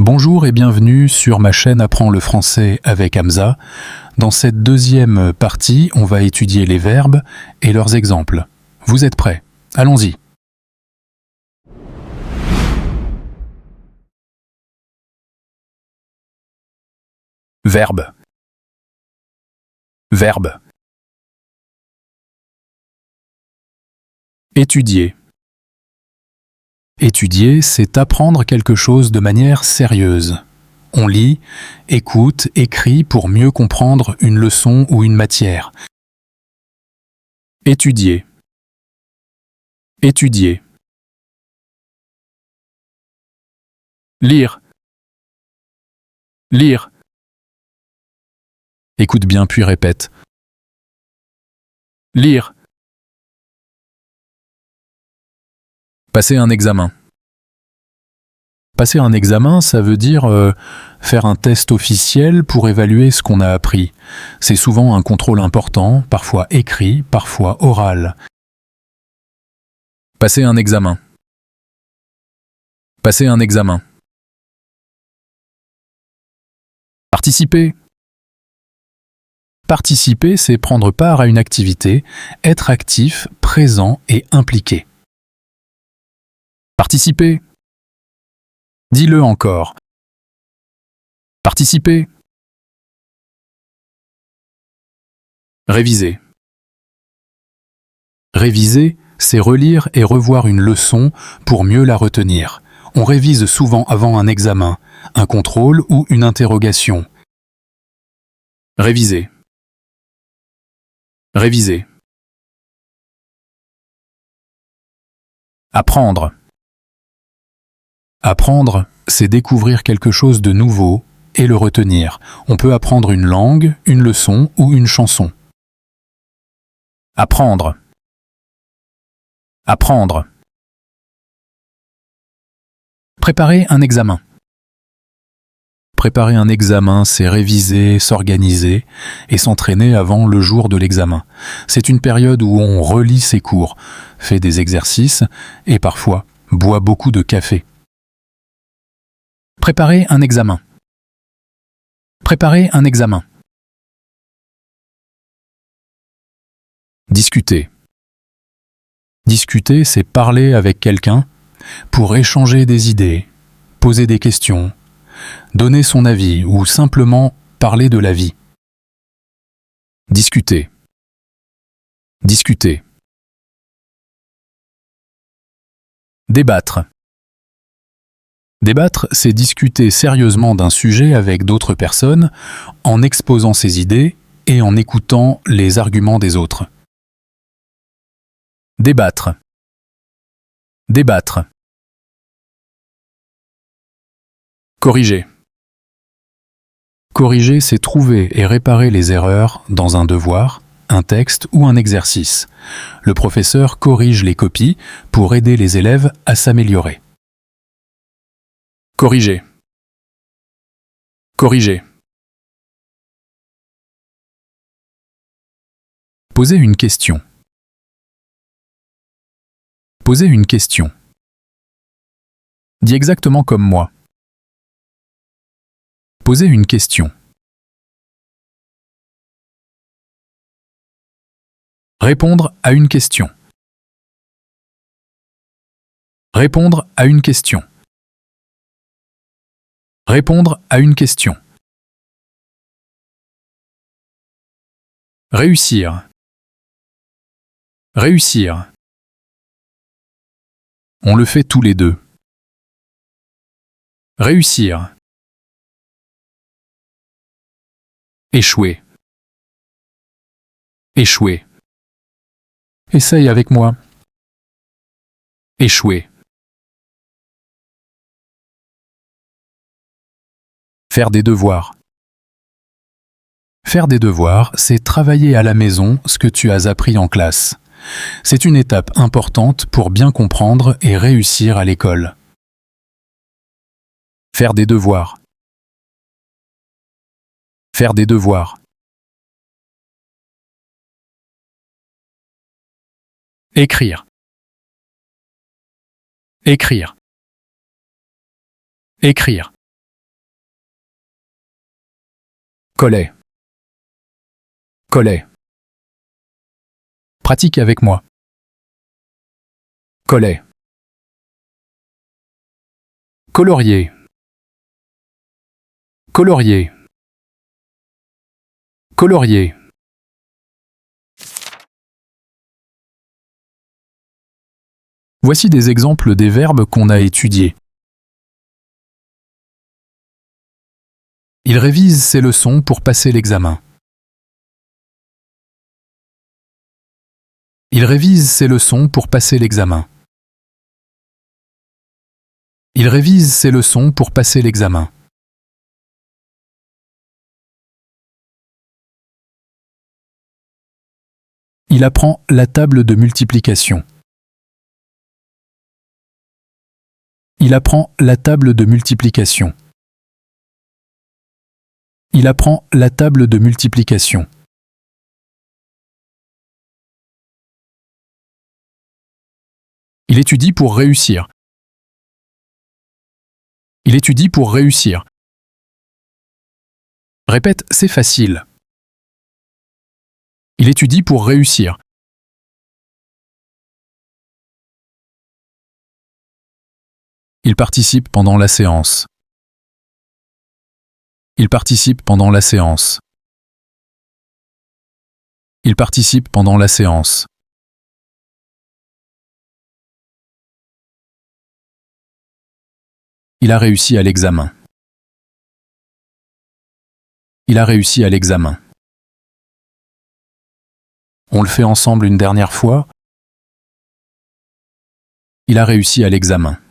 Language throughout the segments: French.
Bonjour et bienvenue sur ma chaîne Apprends le français avec Hamza. Dans cette deuxième partie, on va étudier les verbes et leurs exemples. Vous êtes prêts? Allons-y. Verbe. Verbe. Étudier. Étudier, c'est apprendre quelque chose de manière sérieuse. On lit, écoute, écrit pour mieux comprendre une leçon ou une matière. Étudier. Étudier. Lire. Lire. Écoute bien puis répète. Lire. Passer un examen. Passer un examen, ça veut dire faire un test officiel pour évaluer ce qu'on a appris. C'est souvent un contrôle important, parfois écrit, parfois oral. Passer un examen. Passer un examen. Participer. Participer, c'est prendre part à une activité, être actif, présent et impliqué. Participer. Dis-le encore. Participer. Réviser. Réviser, c'est relire et revoir une leçon pour mieux la retenir. On révise souvent avant un examen, un contrôle ou une interrogation. Réviser. Réviser. Apprendre. Apprendre, c'est découvrir quelque chose de nouveau et le retenir. On peut apprendre une langue, une leçon ou une chanson. Apprendre. Apprendre. Préparer un examen. Préparer un examen, c'est réviser, s'organiser et s'entraîner avant le jour de l'examen. C'est une période où on relit ses cours, fait des exercices et parfois boit beaucoup de café. Préparer un examen. Préparer un examen. Discuter. Discuter, c'est parler avec quelqu'un pour échanger des idées, poser des questions, donner son avis ou simplement parler de la vie. Discuter. Discuter. Débattre. Débattre, c'est discuter sérieusement d'un sujet avec d'autres personnes en exposant ses idées et en écoutant les arguments des autres. Débattre. Débattre. Corriger. Corriger, c'est trouver et réparer les erreurs dans un devoir, un texte ou un exercice. Le professeur corrige les copies pour aider les élèves à s'améliorer. Corriger. Corriger. Poser une question. Poser une question. Dis exactement comme moi. Poser une question. Répondre à une question. Répondre à une question. Répondre à une question. Réussir. Réussir. On le fait tous les deux. Réussir. Échouer. Échouer. Essaye avec moi. Échouer. Faire des devoirs. Faire des devoirs, c'est travailler à la maison ce que tu as appris en classe. C'est une étape importante pour bien comprendre et réussir à l'école. Faire des devoirs. Faire des devoirs. Écrire. Écrire. Écrire. Collet. Collet. Pratique avec moi. Collet. Colorier. Colorier. Colorier. Voici des exemples des verbes qu'on a étudiés. Il révise ses leçons pour passer l'examen. Il révise ses leçons pour passer l'examen. Il révise ses leçons pour passer l'examen. Il apprend la table de multiplication. Il apprend la table de multiplication. Il apprend la table de multiplication. Il étudie pour réussir. Il étudie pour réussir. Répète, c'est facile. Il étudie pour réussir. Il participe pendant la séance. Il participe pendant la séance. Il participe pendant la séance. Il a réussi à l'examen. Il a réussi à l'examen. On le fait ensemble une dernière fois. Il a réussi à l'examen.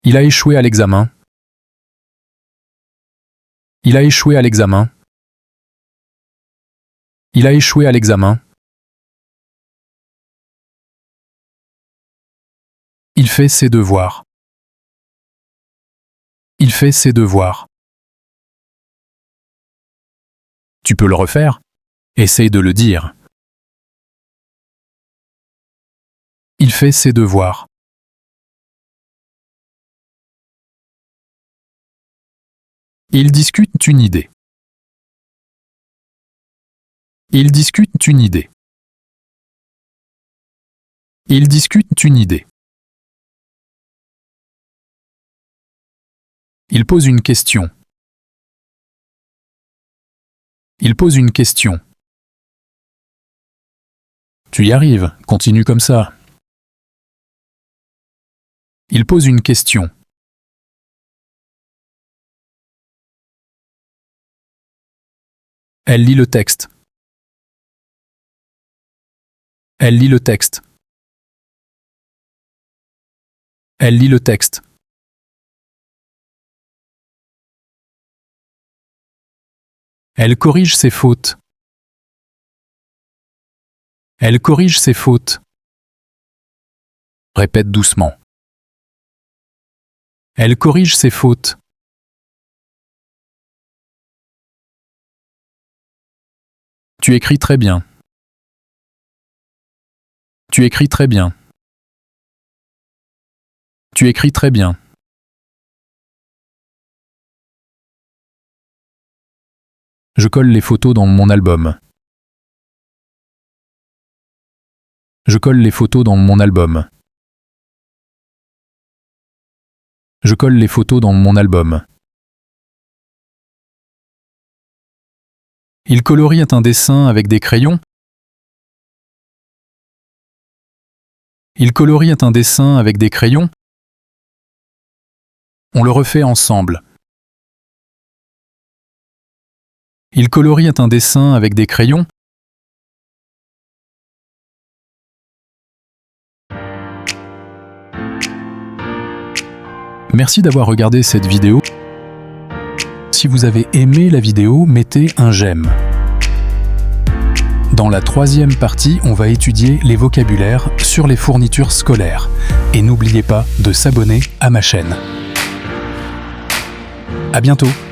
Il a échoué à l'examen. Il a échoué à l'examen. Il a échoué à l'examen. Il fait ses devoirs. Il fait ses devoirs. Tu peux le refaire? Essaye de le dire. Il fait ses devoirs. Ils discutent une idée. Ils discutent une idée. Ils discutent une idée. Il pose une question. Il pose une question. Tu y arrives, continue comme ça. Il pose une question. Elle lit le texte. Elle lit le texte. Elle lit le texte. Elle corrige ses fautes. Elle corrige ses fautes. Répète doucement. Elle corrige ses fautes. Tu écris très bien. Tu écris très bien. Tu écris très bien. Je colle les photos dans mon album. Je colle les photos dans mon album. Je colle les photos dans mon album. Il colorie un dessin avec des crayons. Il colorie un dessin avec des crayons. On le refait ensemble. Il colorie un dessin avec des crayons. Merci d'avoir regardé cette vidéo. Si vous avez aimé la vidéo, mettez un j'aime. Dans la troisième partie, on va étudier les vocabulaires sur les fournitures scolaires. Et n'oubliez pas de s'abonner à ma chaîne. À bientôt!